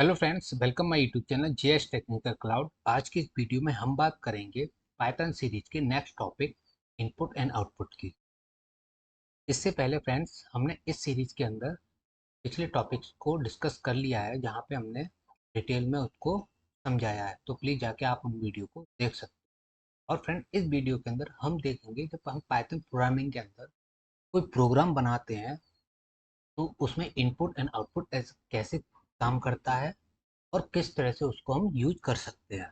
Hello friends, welcome my YouTube channel JS technical cloud. आज की इस वीडियो में हम बात करेंगे पाइथन सीरीज के next topic input and output की। इससे पहले फ्रेंड्स, हमने इस सीरीज के अंदर पिछले टॉपिक्स को डिस्कस कर लिया है, जहां पे हमने डिटेल में उसको समझाया है। तो प्लीज़ जाके आप उन वीडियो को देख सकते हैं। और फ्रेंड, इस वीडियो के अंदर हम देखेंगे जब हम पाइथन प्रोग्रामिंग के अंदर कोई प्रोग्राम बनाते हैं तो उसमें इनपुट एंड आउटपुट कैसे काम करता है और किस तरह से उसको हम यूज कर सकते हैं।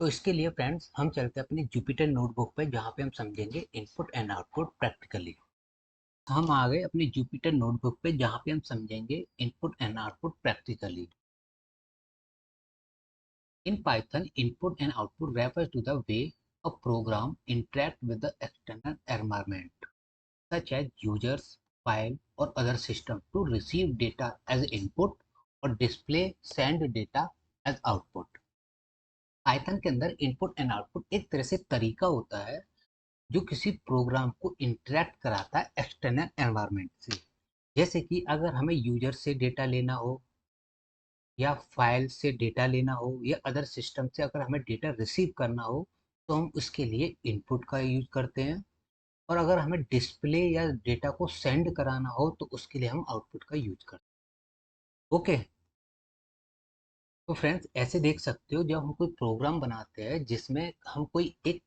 तो इसके लिए फ्रेंड्स, हम चलते हैं अपनी जुपिटर नोटबुक पे, जहाँ पे हम समझेंगे इनपुट एंड आउटपुट प्रैक्टिकली। हम आ गए अपनी जुपिटर नोटबुक पे, जहाँ पे हम समझेंगे input and output practically. In Python, input and output refers to the way a program interact with the external environment such as users, file or other system to receive data as input और display send data as output। Python के अंदर input and output एक तरह से तरीका होता है जो किसी प्रोग्राम को इंटरेक्ट कराता है एक्सटर्नल एनवायरनमेंट से। जैसे कि अगर हमें यूजर से डेटा लेना हो, या फाइल से डेटा लेना हो, या अदर सिस्टम से अगर हमें डेटा रिसीव करना हो, तो हम उसके लिए इनपुट का यूज करते हैं। और अगर हमें डिस्प्ले या डेटा को सेंड कराना हो, तो उसके लिए हम आउटपुट का यूज करते हैं। ओके। तो फ्रेंड्स, ऐसे देख सकते हो, जब हम कोई प्रोग्राम बनाते हैं जिसमें हम कोई एक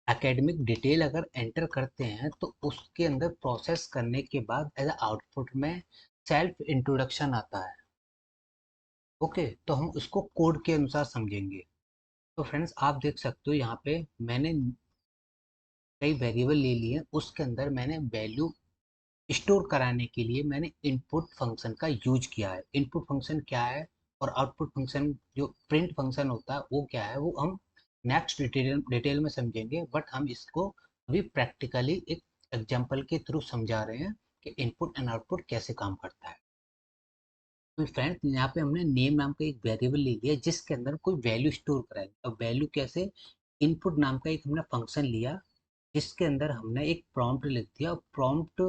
एकेडमिक डिटेल अगर एंटर करते हैं, तो उसके अंदर प्रोसेस करने के बाद एज आउटपुट में सेल्फ इंट्रोडक्शन आता है। ओके, तो हम उसको कोड के अनुसार समझेंगे। तो फ्रेंड्स, आप देख सकते हो यहाँ पे मैंने कई वेरिएबल ले लिए, उसके अंदर मैंने वैल्यू स्टोर कराने के लिए मैंने इनपुट फंक्शन का यूज किया है। इनपुट फंक्शन क्या है और आउटपुट फंक्शन जो प्रिंट फंक्शन होता है वो क्या है, वो हम नेक्स्ट डिटेल में समझेंगे। बट हम इसको अभी प्रैक्टिकली एक एग्जांपल के थ्रू समझा रहे हैं कि इनपुट एंड आउटपुट कैसे काम करता है। तो फ्रेंड्स, यहाँ पे हमने नेम नाम का एक वेरिएबल ले लिया जिसके अंदर कोई वैल्यू स्टोर कराएंगे। अब वैल्यू कैसे, इनपुट नाम का एक हमने फंक्शन लिया जिसके अंदर हमने एक प्रॉम्प्ट लिख दिया, और प्रॉम्प्ट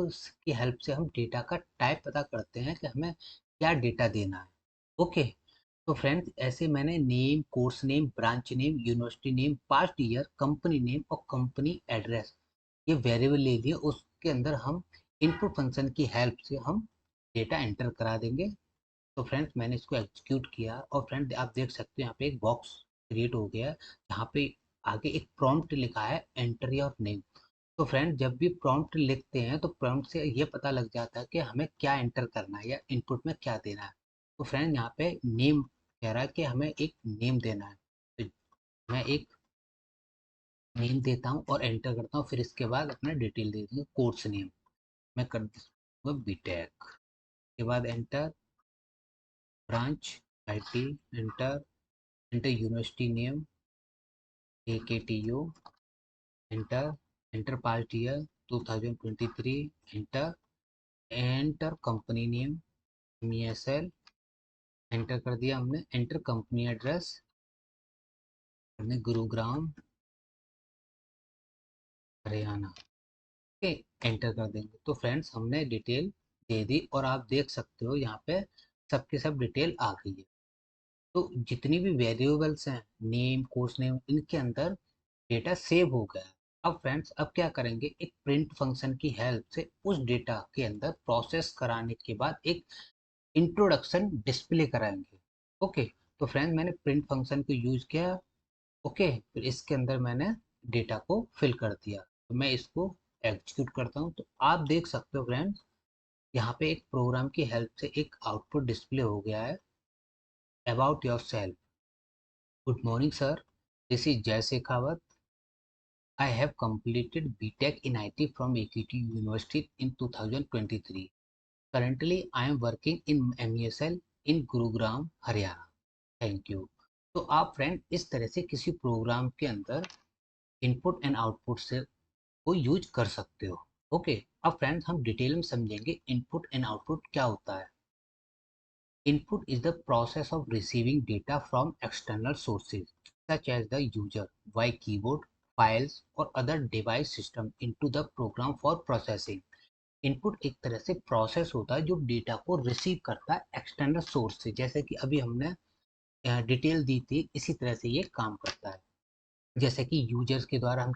की हेल्प से हम डेटा का टाइप पता करते हैं कि हमें क्या डेटा देना है। ओके। तो फ्रेंड्स, ऐसे मैंने name, course name, branch name, university name, past year, company name और कंपनी एड्रेस ये वेरिएबल ले लिए। उसके अंदर हम इनपुट फंक्शन की हेल्प से हम डेटा एंटर करा देंगे। तो फ्रेंड्स, मैंने इसको एग्जीक्यूट किया, और फ्रेंड्स आप देख सकते हो यहाँ पे एक बॉक्स क्रिएट हो गया है, जहाँ पे आगे एक प्रॉम्प्ट लिखा है, एंटर योर नेम। तो फ्रेंड, जब भी प्रॉम्प्ट लिखते हैं तो प्रॉम्प्ट से ये पता लग जाता है कि हमें क्या एंटर करना है या इनपुट में क्या देना है। तो फ्रेंड, यहाँ पे नेम कह रहा है कि हमें एक नेम देना है। तो मैं एक नेम देता हूँ और एंटर करता हूँ, फिर इसके बाद अपना डिटेल दे दूँगा, कोर्स नेम मैं कर दूँगा बीटेक। के बाद enter, branch IT, enter, enter university name AKTU, enter, enter past year 2023, enter, enter company name MESL, enter कर दिया हमने, एंटर कंपनी एड्रेस हमने गुरुग्राम हरियाणा। ओके, एंटर कर देंगे। तो फ्रेंड्स, हमने डिटेल दे दी, और आप देख सकते हो यहाँ पे सबके सब डिटेल आ गई है। तो जितनी भी वेरिएबल्स हैं, नेम, कोर्स नेम, इनके अंदर डेटा सेव हो गया है। अब फ्रेंड्स, अब क्या करेंगे, एक प्रिंट फंक्शन की हेल्प से उस डेटा के अंदर प्रोसेस कराने के बाद एक इंट्रोडक्शन डिस्प्ले कराएंगे। ओके। तो फ्रेंड्स, मैंने प्रिंट फंक्शन को यूज किया। ओके, फिर इसके अंदर मैंने डेटा को फिल कर दिया। तो मैं इसको एग्जीक्यूट करता हूँ, तो आप देख सकते हो फ्रेंड्स, यहाँ पे एक प्रोग्राम की हेल्प से एक आउटपुट डिस्प्ले हो गया है। About your self, good morning sir, this is जय Shekhawat. I have completed BTech in IT from AKT University in 2023. Currently, I am working in MESL in Gurugram, Haryana. Thank you. तो आप friend इस तरह से किसी प्रोग्राम के अंदर इनपुट एंड आउटपुट से को यूज कर सकते हो। ओके। अब फ्रेंड्स, हम डिटेल में समझेंगे इनपुट एंड आउटपुट क्या होता है। Input is the process of receiving data from external sources such as the user via keyboard, files or other device system into the program for processing. Input एक तरह से process होता है जो data को रिसीव करता है एक्सटर्नल सोर्स से, जैसे कि अभी हमने डिटेल दी थी, इसी तरह से ये काम करता है। जैसे कि यूजर्स के द्वारा हम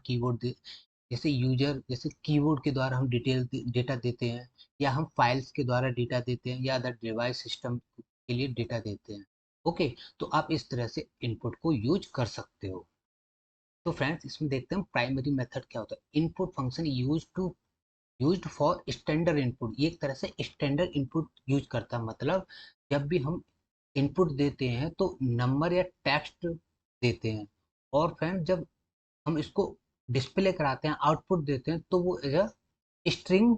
जैसे कीबोर्ड के द्वारा हम डेटा देते हैं, या हम फाइल्स के द्वारा डेटा देते हैं, या अदर डिवाइस सिस्टम के लिए डेटा देते हैं। ओके, तो आप इस तरह से इनपुट को यूज कर सकते हो। तो फ्रेंड्स, इसमें देखते हैं प्राइमरी मेथड क्या होता है। Input function used for standard input, ये एक तरह से स्टैंडर्ड इनपुट यूज करता है। मतलब जब भी हम इनपुट देते हैं तो नंबर या टेक्स्ट देते हैं, और फ्रेंड जब हम इसको डिस्प्ले कराते हैं, आउटपुट देते हैं, तो वो एज अ स्ट्रिंग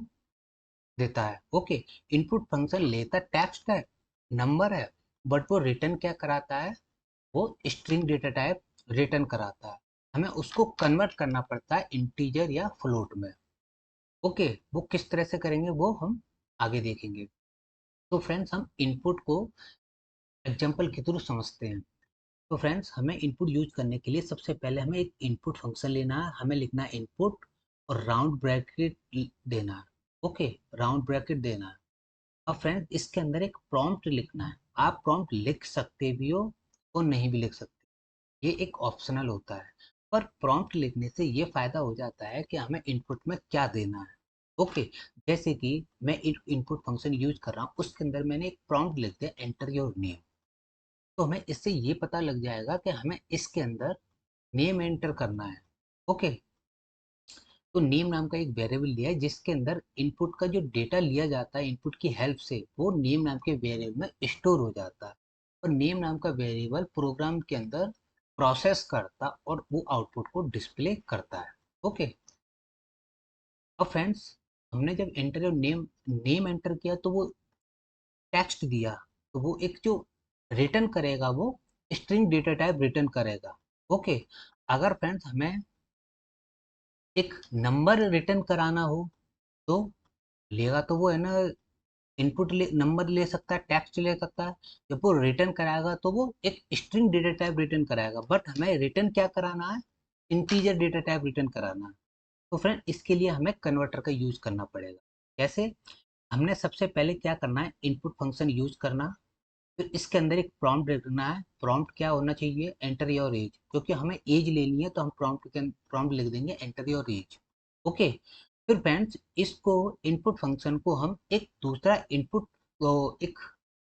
देता है। ओके, इनपुट फंक्शन लेता टेक्स्ट है, नंबर है, बट वो रिटर्न क्या कराता है, वो स्ट्रिंग डेटा टाइप रिटर्न कराता है। हमें उसको कन्वर्ट करना पड़ता है इंटीजर या फ्लोट में। ओके, वो किस तरह से करेंगे वो हम आगे देखेंगे। तो फ्रेंड्स, हम इनपुट को एग्जांपल के थ्रू समझते हैं। तो फ्रेंड्स, हमें इनपुट यूज करने के लिए सबसे पहले हमें एक इनपुट फंक्शन लेना है। हमें लिखना है इनपुट और राउंड ब्रैकेट देना है। ओके, राउंड ब्रैकेट देना है। अब फ्रेंड्स, इसके अंदर एक प्रॉम्प्ट लिखना है। आप प्रॉम्प्ट लिख सकते भी हो और नहीं भी लिख सकते, ये एक ऑप्शनल होता है। पर प्रॉम्प्ट लिखने से ये फायदा हो जाता है कि हमें इनपुट में क्या देना है। ओके, जैसे कि मैं इनपुट फंक्शन यूज कर रहा हूँ, उसके अंदर मैंने एक प्रॉम्प्ट लिख दिया, एंटर योर नेम। तो हमें इससे ये पता लग जाएगा कि हमें इसके अंदर नेम एंटर करना है। ओके, तो नेम नाम का एक वेरिएबल लिया है, जिसके अंदर इनपुट का जो डेटा लिया जाता है इनपुट की हेल्प से, वो नेम नाम के वेरिएबल में स्टोर हो जाता है। और नेम नाम का वेरिएबल प्रोग्राम के अंदर प्रोसेस करता और वो आउटपुट को डिस्प्ले करता है। ओके, अब फ्रेंड्स, हमने जब एंटर नेम नेम एंटर किया तो वो टेक्स्ट दिया, तो वो एक जो रिटर्न करेगा वो स्ट्रिंग डेटा टाइप रिटर्न करेगा। ओके, अगर फ्रेंड्स हमें एक नंबर रिटर्न कराना हो तो लेगा तो वो है ना, नंबर ले सकता है, टेक्स्ट ले सकता है। जब वो रिटर्न कराएगा तो वो एक स्ट्रिंग डेटा टाइप रिटर्न कराएगा, बट हमें रिटर्न क्या कराना है, इंटीजर डेटा टाइप रिटर्न कराना है। तो फ्रेंड, इसके लिए हमें कन्वर्टर का यूज करना पड़ेगा। कैसे? हमने सबसे पहले क्या करना है, इनपुट फंक्शन यूज करना। फिर इसके अंदर एक प्रॉम्प्ट लिखना है। प्रॉम्प्ट क्या होना चाहिए, एंटर योर एज, क्योंकि हमें एज लेनी है तो हम प्रॉम्प्ट लिख देंगे एंटर योर एज। ओके, फिर फ्रेंड्स, इसको इनपुट फंक्शन को हम एक दूसरा इनपुट एक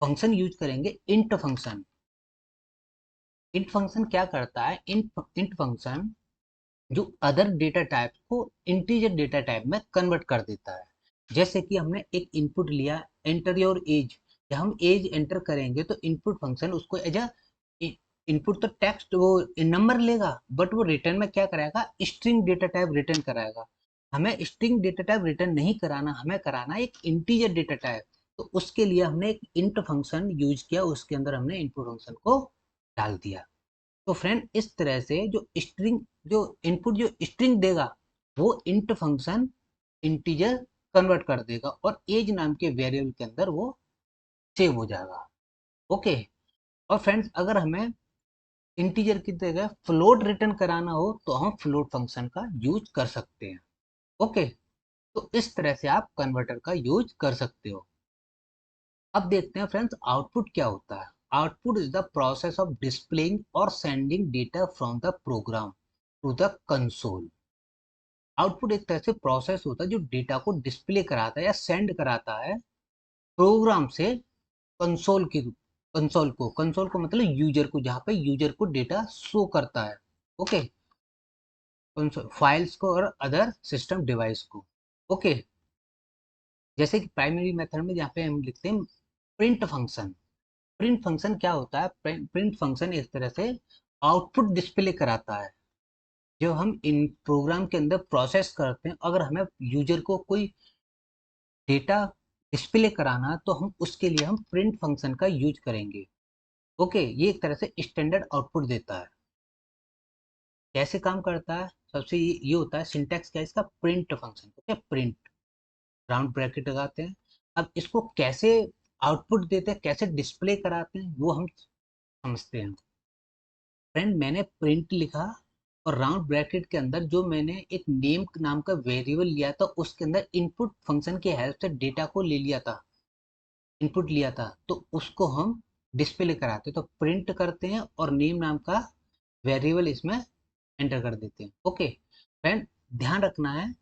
फंक्शन यूज करेंगे, इंट फंक्शन। इंट फंक्शन क्या करता है, इंट फंक्शन जो अदर डेटा टाइप को इंटीजर डेटा टाइप में कन्वर्ट कर देता है। जैसे कि हमने एक इनपुट लिया, एंटर योर एज। जब हम एज एंटर करेंगे तो इनपुट फंक्शन उसको एज अ इनपुट तो टेक्स्ट वो नंबर लेगा, बट वो रिटर्न में क्या कराएगा, स्ट्रिंग डेटा टाइप रिटर्न कराएगा। हमें स्ट्रिंग डेटा टाइप रिटर्न नहीं कराना, हमें कराना एक इंटीजर डेटा टाइप। तो उसके लिए हमने एक इंट फंक्शन यूज किया, उसके अंदर हमने इनपुट फंक्शन को डाल दिया। तो फ्रेंड, इस तरह से जो इनपुट जो स्ट्रिंग देगा, वो इंट फंक्शन इंटीजर कन्वर्ट कर देगा और एज नाम के वेरिएबल के अंदर वो सेव हो जाएगा। ओके, और फ्रेंड्स, अगर हमें इंटीजर की जगह फ्लोट रिटर्न कराना हो तो हम फ्लोट फंक्शन का यूज कर सकते हैं। ओके, तो इस तरह से आप कन्वर्टर का यूज कर सकते हो। अब देखते हैं फ्रेंड्स, आउटपुट क्या होता है। Output is the process of displaying और sending data from the program to the console. Output एक तरह से प्रोसेस होता है जो डेटा को डिस्प्ले कराता है या सेंड कराता है प्रोग्राम से कंसोल को मतलब यूजर को, जहाँ पे यूजर को डेटा शो करता है। ओके, फाइल्स को और अदर सिस्टम डिवाइस को। ओके, जैसे कि प्राइमरी मेथड में जहाँ पे हम लिखते हैं प्रिंट फंक्शन। प्रिंट फंक्शन क्या होता है, प्रिंट फंक्शन इस तरह से आउटपुट डिस्प्ले कराता है। जो हम इन प्रोग्राम के अंदर प्रोसेस करते हैं, अगर हमें यूजर को कोई डेटा डिस्प्ले कराना है तो हम उसके लिए हम प्रिंट फंक्शन का यूज करेंगे। ओके, ये एक तरह से स्टैंडर्ड आउटपुट देता है। कैसे काम करता है, सबसे ये होता है सिंटैक्स क्या है इसका, print function. Okay, print, round bracket लगाते हैं। अब इसको कैसे आउटपुट देते हैं, कैसे डिस्प्ले कराते हैं, वो हम समझते हैं। फ्रेंड, मैंने प्रिंट लिखा और राउंड ब्रैकेट के अंदर जो मैंने एक नेम नाम का वेरिएबल लिया था उसके अंदर इनपुट फंक्शन की हेल्प से डेटा को ले लिया था, इनपुट लिया था, तो उसको हम डिस्प्ले कराते हैं, तो प्रिंट करते हैं और नेम नाम का वेरिएबल इसमें एंटर कर देते हैं। ओके फ्रेंड, ध्यान रखना है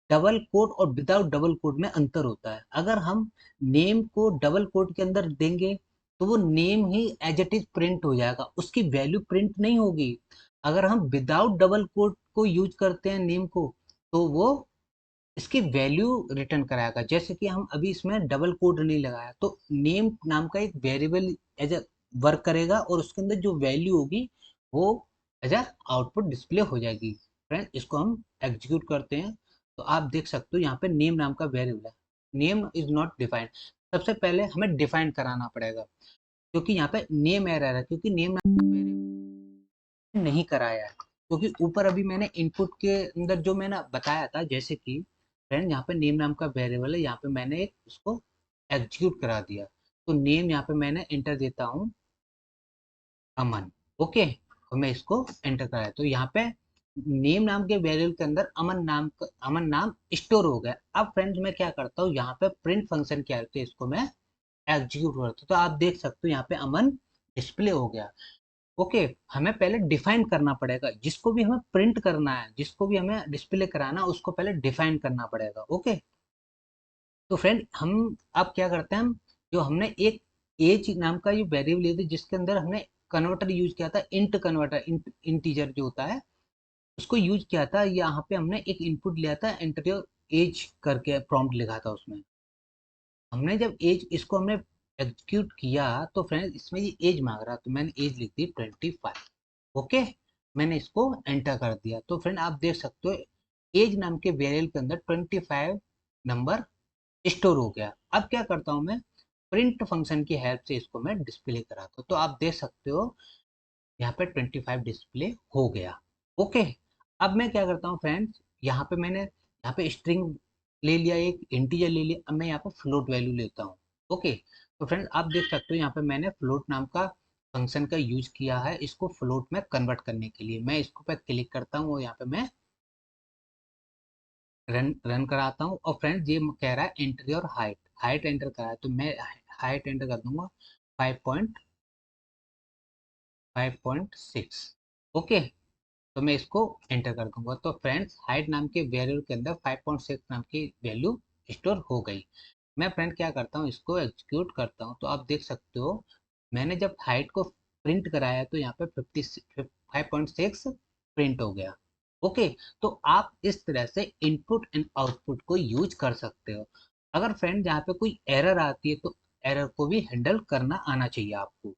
डबल कोट और विदाउट डबल कोट में अंतर होता है। अगर हम नेम को डबल कोट के अंदर देंगे तो वो नेम ही एज इट इज प्रिंट हो जाएगा, उसकी वैल्यू प्रिंट नहीं होगी। अगर हम विदाउट डबल कोट को यूज करते हैं नेम को, तो वो इसकी वैल्यू रिटर्न कराएगा। जैसे कि हम अभी इसमें डबल कोड नहीं लगाया, तो नेम नाम का एक वेरिएबल एज अ वर्क करेगा और उसके अंदर जो वैल्यू होगी वो एज अ आउटपुट डिस्प्ले हो जाएगी। फ्रेंड, इसको हम एग्जीक्यूट करते हैं, तो आप देख सकते हो यहाँ पे नेम नाम का वेरिएबल है, नेम इज नॉट डिफाइंड। सबसे पहले हमें डिफाइन कराना पड़ेगा, क्योंकि यहाँ पे नेम एरर है, क्योंकि नेम नाम का वेरिएबल नहीं कराया है। क्योंकि ऊपर अभी मैंने इनपुट के अंदर जो मैंने बताया था, जैसे कि फ्रेंड यहाँ पे नेम नाम का वेरिएबल है, यहाँ पे मैंने एक उसको एग्जीक्यूट करा दिया, तो नेम यहाँ पे मैंने एंटर देता हूँ अमन। ओके, और मैं इसको एंटर कराया, तो यहाँ पे नेम नाम के वेरिएबल के अंदर अमन नाम स्टोर हो गया। अब फ्रेंड्स मैं क्या करता हूँ, यहाँ पे प्रिंट फंक्शन क्या है, इसको मैं एग्जीक्यूट करता हूँ, तो आप देख सकते हो यहाँ पे अमन डिस्प्ले हो गया। ओके, हमें पहले डिफाइन करना पड़ेगा, जिसको भी हमें प्रिंट करना है, जिसको भी हमें डिस्प्ले कराना है, उसको पहले डिफाइन करना पड़ेगा। ओके, तो फ्रेंड हम अब क्या करते हैं, हम जो हमने एक एज नाम का ये वेरिएबल लिया था, जिसके अंदर हमने कन्वर्टर यूज किया था, इंट कन्वर्टर, इंटीजर जो होता है उसको यूज किया था। यहाँ पे हमने एक इनपुट लिया था, एंटर योर एज करके प्रॉम्प्ट लिखा था उसमें। हमने जब एज इसको हमने एग्जीक्यूट किया, तो फ्रेंड इसमें ये एज मांग रहा, तो मैंने एज लिख दी 25। ओके, मैंने इसको एंटर कर दिया, तो फ्रेंड आप देख सकते हो एज नाम के वेरिएबल के अंदर 25 नंबर स्टोर हो गया। अब क्या करता हूँ मैं, प्रिंट फंक्शन की हेल्प से इसको मैं डिस्प्ले कराता हूँ, तो आप देख सकते हो यहाँ पे 25 डिस्प्ले हो गया। ओके, अब मैं क्या करता हूँ फ्रेंड्स, यहाँ पे मैंने यहाँ पे स्ट्रिंग ले लिया, एक इंटीजर ले लिया, अब मैं यहाँ पे फ्लोट वैल्यू लेता हूँ। ओके, तो फ्रेंड्स आप देख सकते हो यहाँ पे मैंने फ्लोट नाम का फंक्शन का यूज किया है, इसको फ्लोट में कन्वर्ट करने के लिए। मैं इसको पे क्लिक करता हूँ और यहाँ पे मैं रन रन कराता हूँ, और फ्रेंड्स ये कह रहा है enter your height, height enter करा है, तो मैं हाइट एंटर कर दूंगा 5.6। ओके, तो मैं इसको एंटर कर दूंगा, तो फ्रेंड्स हाइट नाम के वेरिएबल के अंदर 5.6 नाम की वैल्यू स्टोर हो गई। मैं फ्रेंड क्या करता हूँ, इसको एग्जीक्यूट करता हूँ, तो आप देख सकते हो मैंने जब हाइट को प्रिंट कराया तो यहाँ पे 5.6 प्रिंट हो गया। ओके, तो आप इस तरह से इनपुट एंड आउटपुट को यूज कर सकते हो। अगर फ्रेंड यहाँ पे कोई एरर आती है, तो एरर को भी हैंडल करना आना चाहिए आपको।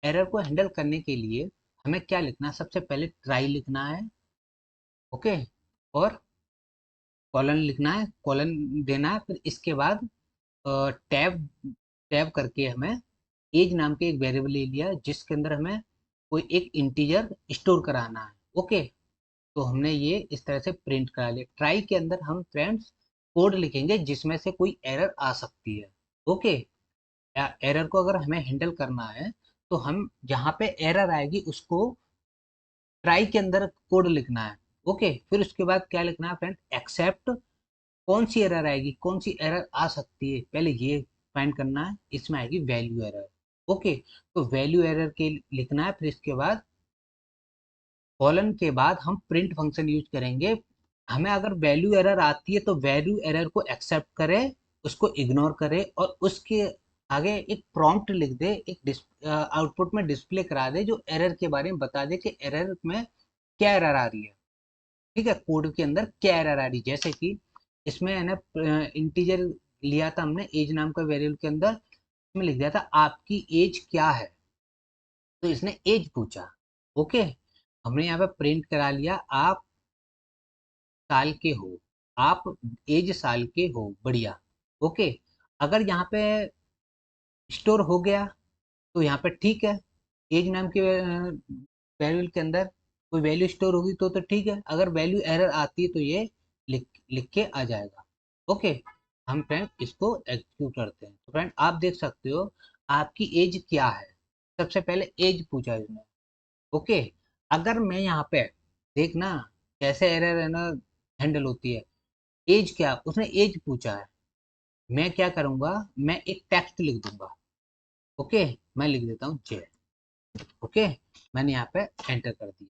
एरर को हैंडल करने के लिए हमें क्या लिखना है, सबसे पहले ट्राई लिखना है। ओके, और कॉलन लिखना है, कॉलन देना है, फिर इसके बाद टैब टैब करके हमें एज नाम के एक वेरिएबल ले लिया जिसके अंदर हमें कोई एक इंटीजर स्टोर कराना है। ओके, तो हमने ये इस तरह से प्रिंट करा लिया। ट्राई के अंदर हम फ्रेंड्स कोड लिखेंगे जिसमें से कोई एरर आ सकती है। ओके, एरर को अगर हमें हैंडल करना है, तो हम जहाँ पे एरर आएगी उसको ट्राई के अंदर कोड लिखना है। ओके, फिर उसके बाद क्या लिखना है फ्रेंड, एक्सेप्ट कौन सी एरर आएगी, कौन सी एरर आ सकती है, पहले ये फाइंड करना है। इसमें आएगी वैल्यू एरर। ओके, तो वैल्यू एरर के लिखना है, फिर इसके बाद कॉलन के बाद हम प्रिंट फंक्शन यूज करेंगे। हमें अगर वैल्यू एरर आती है तो वैल्यू एरर को एक्सेप्ट करे, उसको इग्नोर करे, और उसके आगे एक प्रॉम्प्ट लिख दे, एक आउटपुट में डिस्प्ले करा दे जो एरर के बारे में बता दे कि एरर में क्या एरर आ रही है। ठीक है, कोड के अंदर क्या एरर आ रही है, जैसे कि इसमें है ना इंटीजर लिया था हमने एज नाम का वेरिएबल के अंदर, इसमें लिख दिया था आपकी एज क्या है, तो इसने एज पूछा। ओके, हमने यहाँ पे प्रिंट करा लिया आप साल के हो, आप एज साल के हो, बढ़िया। ओके, अगर यहाँ पे स्टोर हो गया तो यहाँ पे ठीक है, एज नाम के वेरिएबल के अंदर कोई वैल्यू स्टोर होगी तो ठीक है, अगर वैल्यू एरर आती है तो ये लिख लिख के आ जाएगा। ओके, हम फ्रेंड इसको एग्जीक्यूट करते हैं, तो फ्रेंड आप देख सकते हो आपकी एज क्या है, सबसे पहले एज पूछा इसने। ओके, अगर मैं यहाँ पे देख ना कैसे एरर है ना हैंडल होती है। एज क्या, उसने एज पूछा है, मैं क्या करूंगा, मैं एक टेक्स्ट लिख दूंगा। ओके, मैं लिख देता हूँ जे। ओके, मैंने यहाँ पे एंटर कर दिया।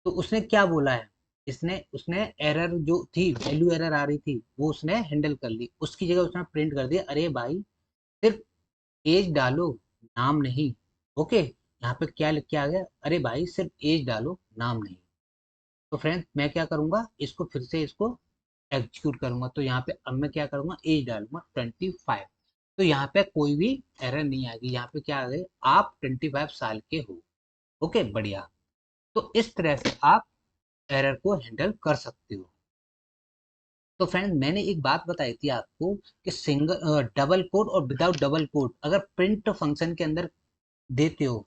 तो उसने क्या बोला है, इसने उसने एरर जो थी, वैल्यू एरर आ रही थी, वो उसने हैंडल कर ली। उसकी जगह उसने प्रिंट कर दिया, अरे भाई सिर्फ एज डालो, नाम नहीं। ओके, यहाँ पे क्या लिख के आ गया, अरे भाई सिर्फ एज डालो, नाम नहीं। तो फ्रेंड्स मैं क्या करूंगा, इसको फिर से इसको एग्जीक्यूट करूंगा। तो यहाँ पे अब मैं क्या करूंगा, एज डालूंगा 25। तो यहाँ पे कोई भी एरर नहीं आएगी। यहाँ पे क्या आ गई, आप 25 साल के हो। ओके, बढ़िया। तो इस तरह से आप एरर को हैंडल कर सकते हो। तो फ्रेंड मैंने एक बात बताई थी आपको कि सिंगल डबल कोट और विदाउट डबल कोट अगर प्रिंट फंक्शन के अंदर देते हो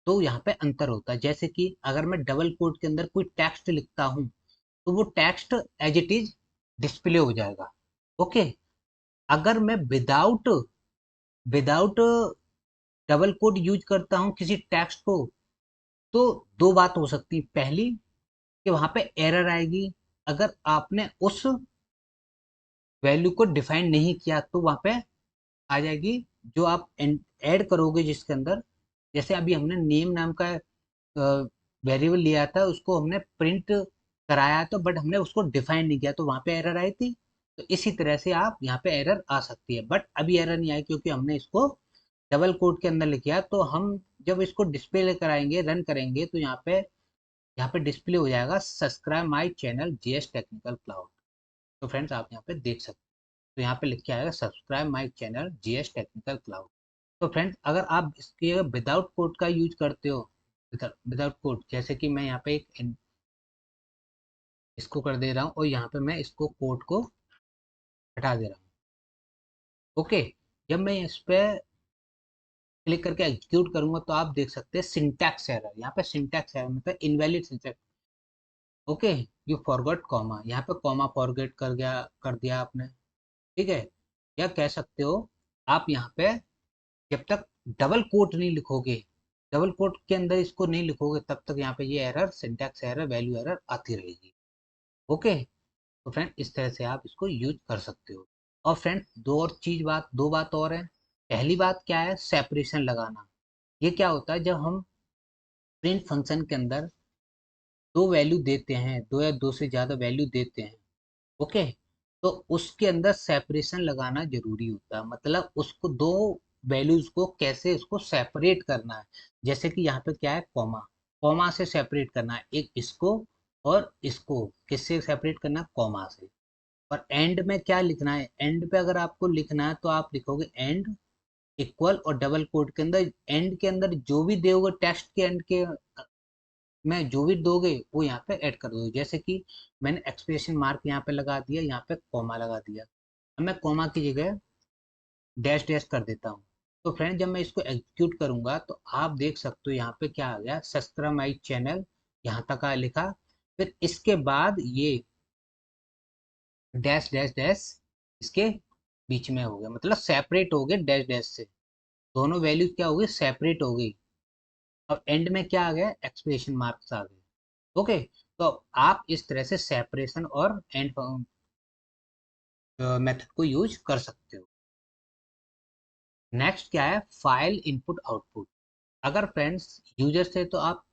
तो यहाँ पे अंतर होता है। जैसे कि अगर मैं डबल कोट के अंदर कोई टेक्स्ट लिखता हूँ तो वो text as it is display हो जाएगा। ओके, अगर मैं without without double quote use करता हूँ किसी टेक्स्ट को, तो दो बात हो सकती है। पहली कि वहां पे एरर आएगी, अगर आपने उस वैल्यू को डिफाइन नहीं किया तो वहां पे आ जाएगी। जो आप ऐड करोगे जिसके अंदर, जैसे अभी हमने नेम नाम का वेरिएबल लिया था, उसको हमने प्रिंट कराया तो बट हमने उसको डिफाइन नहीं किया, तो वहां पे एरर आई थी। तो इसी तरह से आप यहाँ पे एरर आ सकती है, बट अभी एरर नहीं आई क्योंकि हमने इसको डबल कोड के अंदर लिखा। तो हम जब इसको डिस्प्ले कराएंगे, रन करेंगे, तो यहाँ पे डिस्प्ले हो जाएगा subscribe my channel GS technical cloud. तो फ्रेंड्स आप यहाँ पे देख सकते हैं, तो यहाँ पे लिख के आएगा subscribe my channel GS technical cloud. तो फ्रेंड्स अगर आप इसके विदाउट कोड का यूज करते हो, विदाउट कोड, जैसे कि मैं यहाँ पे इसको कर दे रहा हूँ और यहाँ पे मैं इसको कोड को हटा दे रहा हूँ। ओके, जब मैं इस पे क्लिक करके एग्जीक्यूट करूंगा तो आप देख सकते हैं सिंटैक्स एरर। यहाँ पे सिंटैक्स एरर मतलब invalid syntax. Okay, you forgot comma, यहाँ पे कॉमा फॉरगेट कर दिया आपने। ठीक है, या कह सकते हो आप यहाँ पे जब तक डबल कोट नहीं लिखोगे, डबल कोट के अंदर इसको नहीं लिखोगे, तब तक यहाँ पे ये error, syntax error, value error आती रहेगी। ओके, तो फ्रेंड इस तरह से आप इसको यूज कर सकते हो। और फ्रेंड दो बात और है। पहली बात क्या है, सेपरेशन लगाना। ये क्या होता है, जब हम प्रिंट फंक्शन के अंदर दो वैल्यू देते हैं, दो या दो से ज्यादा वैल्यू देते हैं। ओके, तो उसके अंदर सेपरेशन लगाना जरूरी होता है। मतलब उसको दो वैल्यूज को कैसे उसको सेपरेट करना है। जैसे कि यहाँ पे क्या है, कॉमा, कॉमा से सेपरेट करना है एक इसको, और इसको किससे सेपरेट करना है, कॉमा से। और एंड में क्या लिखना है, एंड पे अगर आपको लिखना है तो आप लिखोगे एंड इक्वल, और डबल कोट के अंदर एंड के अंदर जो भी दोगे टेक्स्ट के एंड के में जो भी दोगे वो यहाँ पे ऐड कर दोगे। जैसे कि मैंने एक्सप्रेशन मार्क यहाँ पे लगा दिया, यहाँ पे कॉमा लगा दिया। अब मैं कॉमा की जगह डैश डैश कर देता हूँ। तो फ्रेंड जब मैं इसको एग्जीक्यूट करूंगा तो आप देख सकते हो यहाँ पे क्या आ गया, सब्सक्राइब माई चैनल, यहाँ तक आ लिखा। फिर इसके बाद ये डैश डैश डैश इसके बीच में हो गया, मतलब सेपरेट हो गए डैश डैश से। दोनों वैल्यूज क्या हो गई, सेपरेट हो गई। और एंड में क्या आ गया, एक्सप्रेशन मार्क्स आ गए। ओके, तो आप इस तरह से सेपरेशन और एंड मेथड को यूज कर सकते हो। नेक्स्ट क्या है, फाइल इनपुट आउटपुट। अगर फ्रेंड्स यूजर से तो आप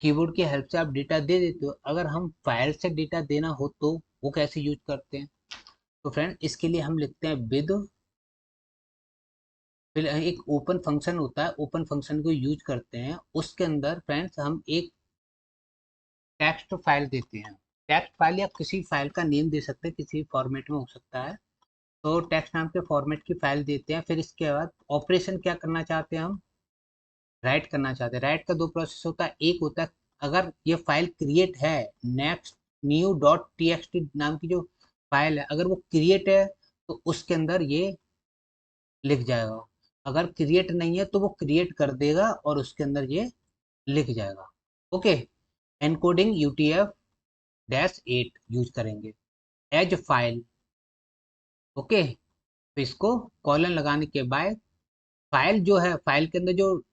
कीबोर्ड की हेल्प से आप डेटा दे देते हो, अगर हम फाइल से डेटा देना हो तो वो कैसे यूज करते हैं। तो फ्रेंड इसके लिए हम लिखते हैं विद, फिर एक ओपन फंक्शन होता है, ओपन फंक्शन को यूज करते हैं। उसके अंदर फ्रेंड्स हम एक टेक्स्ट फाइल देते हैं। टेक्स्ट फाइल या किसी फाइल का नेम दे सकते हैं, किसी फॉर्मेट में हो सकता है। तो टेक्स्ट नाम के फॉर्मेट की फाइल देते हैं। फिर इसके बाद ऑपरेशन क्या करना चाहते हैं, हम राइट करना चाहते हैं। राइट का दो प्रोसेस होता है, एक होता है अगर ये फाइल क्रिएट है, next new dot T x T नाम की जो फाइल है, अगर वो क्रिएट है तो उसके अंदर ये लिख जाएगा। अगर क्रिएट नहीं है तो वो क्रिएट कर देगा और उसके अंदर ये लिख जाएगा। Okay, encoding UTF dash 8 use करेंगे एज फाइल। ओके, तो इसको कॉलन लगाने के बाद फाइल जो है, फाइल के अंदर जो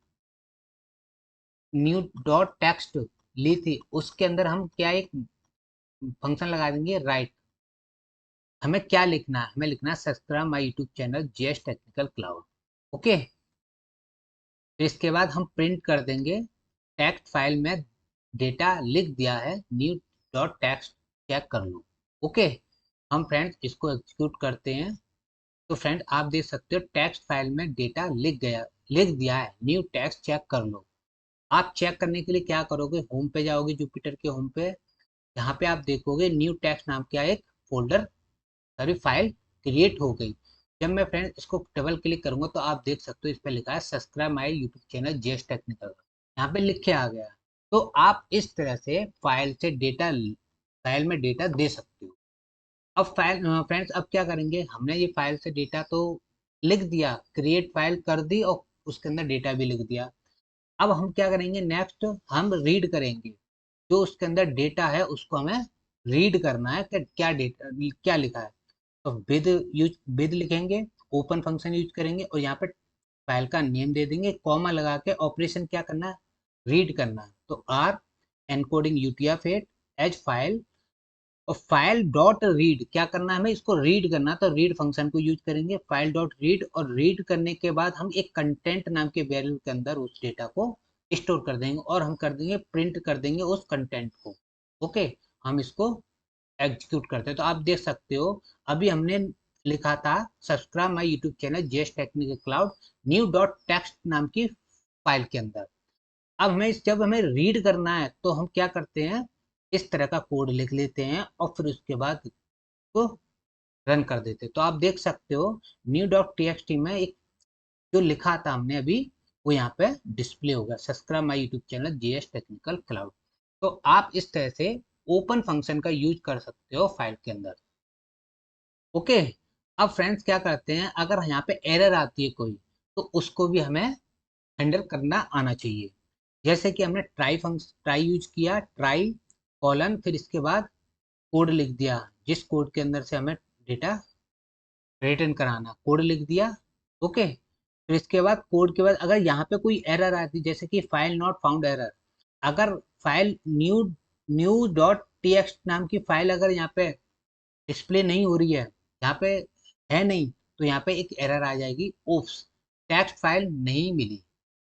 न्यू डॉट टेक्स्ट ली थी उसके अंदर हम क्या एक फंक्शन लगा देंगे राइट। हमें क्या लिखना है, हमें लिखना है subscribe my YouTube channel JS technical cloud. Okay, फिर इसके बाद हम प्रिंट कर देंगे टेक्स्ट फाइल में डेटा लिख दिया है न्यू डॉट टेक्स्ट, चेक कर लो। ओके, हम फ्रेंड्स इसको एग्जीक्यूट करते हैं। तो फ्रेंड आप देख सकते हो टेक्स्ट फाइल में डेटा लिख दिया है न्यू टेक्स्ट, चेक कर लो। आप चेक करने के लिए क्या करोगे, होम पे जाओगे, जुपिटर के होम पे, यहाँ पे आप देखोगे न्यू टेक्स्ट नाम का एक फोल्डर, सॉरी फाइल क्रिएट हो गई। जब मैं फ्रेंड इसको डबल क्लिक करूंगा तो आप देख सकते हो इस पे लिखा है subscribe my YouTube channel JS technical, यहाँ पे लिखे आ गया। तो आप इस तरह से फाइल में डेटा दे सकते हो। अब फाइल फ्रेंड्स अब क्या करेंगे, हमने ये फाइल से डेटा तो लिख दिया, क्रिएट फाइल कर दी और उसके अंदर डेटा भी लिख दिया। अब हम क्या करेंगे, नेक्स्ट हम रीड करेंगे जो उसके अंदर डेटा है उसको हमें रीड करना है कि क्या डेटा क्या लिखा है। तो विद लिखेंगे, ओपन फंक्शन यूज करेंगे और यहाँ पे फाइल का नेम दे देंगे, कॉमा लगा के ऑपरेशन क्या करना है, रीड करना है। तो आर एनकोडिंग यूटीएफ-8 एज फाइल, और फाइल डॉट रीड क्या करना है, हमें इसको रीड करना है तो रीड फंक्शन को यूज करेंगे फाइल डॉट रीड, और रीड करने के बाद हम एक कंटेंट नाम के वेरिएबल के अंदर उस डेटा को स्टोर कर देंगे और हम कर देंगे प्रिंट कर देंगे उस कंटेंट को। ओके, हम इसको एग्जीक्यूट करते हैं। तो आप देख सकते हो अभी हमने लिखा था subscribe my YouTube channel JS technical cloud new dot text नाम की फाइल के अंदर। अब जब हमें रीड करना है तो हम क्या करते हैं, इस तरह का कोड लिख लेते हैं और फिर उसके बाद इसको रन कर देते हैं। तो आप देख सकते हो न्यू डॉट टीएक्सटी में एक जो लिखा था हमने अभी वो यहाँ पे डिस्प्ले होगा, subscribe my YouTube channel JS technical cloud. तो आप इस तरह से ओपन फंक्शन का यूज कर सकते हो फाइल के अंदर। ओके, अब फ्रेंड्स क्या करते हैं, अगर यहाँ पे एरर आती है कोई तो उसको भी हमें हैंडल करना आना चाहिए। जैसे कि हमने ट्राई यूज किया, ट्राई कॉलन, फिर इसके बाद कोड लिख दिया जिस कोड के अंदर से हमें डेटा रिटर्न कराना, कोड लिख दिया। ओके, फिर इसके बाद कोड के बाद अगर यहाँ पे कोई एरर आती जैसे कि फाइल नॉट फाउंड एरर, अगर file new new dot TX नाम की फाइल अगर यहाँ पे डिस्प्ले नहीं हो रही है, यहाँ पे है नहीं, तो यहाँ पे एक एरर आ जाएगी, ओप्स टेक्स्ट फाइल नहीं मिली।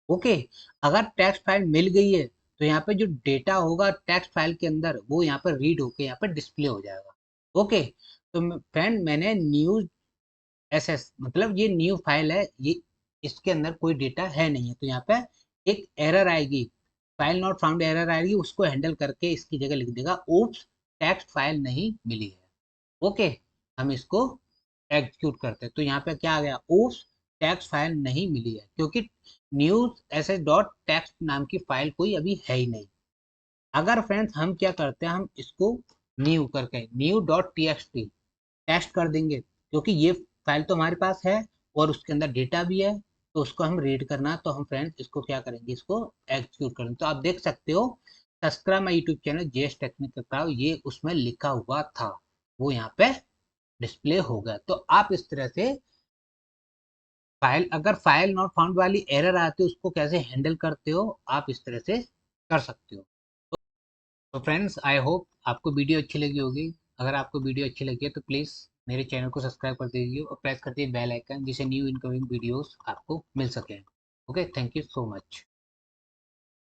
ओके, अगर टेक्स्ट फाइल मिल गई है तो यहाँ पे जो डेटा होगा टेक्स्ट फाइल के अंदर वो यहाँ पर रीड होके यहाँ पर डिस्प्ले हो जाएगा। ओके, तो फ्रेंड मैंने न्यू एसएस मतलब ये न्यू फाइल है, ये इसके अंदर कोई डेटा है नहीं है, तो यहाँ पे एक एरर आएगी, फाइल नॉट फाउंड एरर आएगी, उसको हैंडल करके इसकी जगह लिख देगा ओप्स टेक्स्ट फाइल नहीं मिली है। ओके, हम इसको एग्जीक्यूट करते हैं तो यहाँ पे क्या आ गया, ओप्स टेक्स्ट फाइल नहीं मिली है, क्योंकि न्यूज एस डॉट टेक्स्ट नाम की फाइल कोई अभी है ही नहीं। अगर फ्रेंड्स हम क्या करते हैं, हम इसको न्यू करके न्यू डॉट टी टेस्ट कर देंगे, क्योंकि ये फाइल तो हमारे पास है और उसके अंदर डेटा भी है, तो उसको हम रीड करना, तो हम फ्रेंड्स इसको क्या करेंगे, इसको एग्जीक्यूट करेंगे। तो आप देख सकते हो subscribe my YouTube channel JS technical cloud, ये उसमें लिखा हुआ था वो यहाँ पे डिस्प्ले हो गया। तो आप इस तरह से अगर फाइल नॉट फाउंड वाली एरर आती है उसको कैसे हैंडल करते हो, आप इस तरह से कर सकते हो। तो फ्रेंड्स आई होप आपको वीडियो अच्छी लगी होगी। अगर आपको वीडियो अच्छी लगी है तो प्लीज़ मेरे चैनल को सब्सक्राइब कर दीजिए और प्रेस कर दीजिए बेल आइकन, जिससे न्यू इनकमिंग वीडियोस आपको मिल सकें। Okay, thank you so much.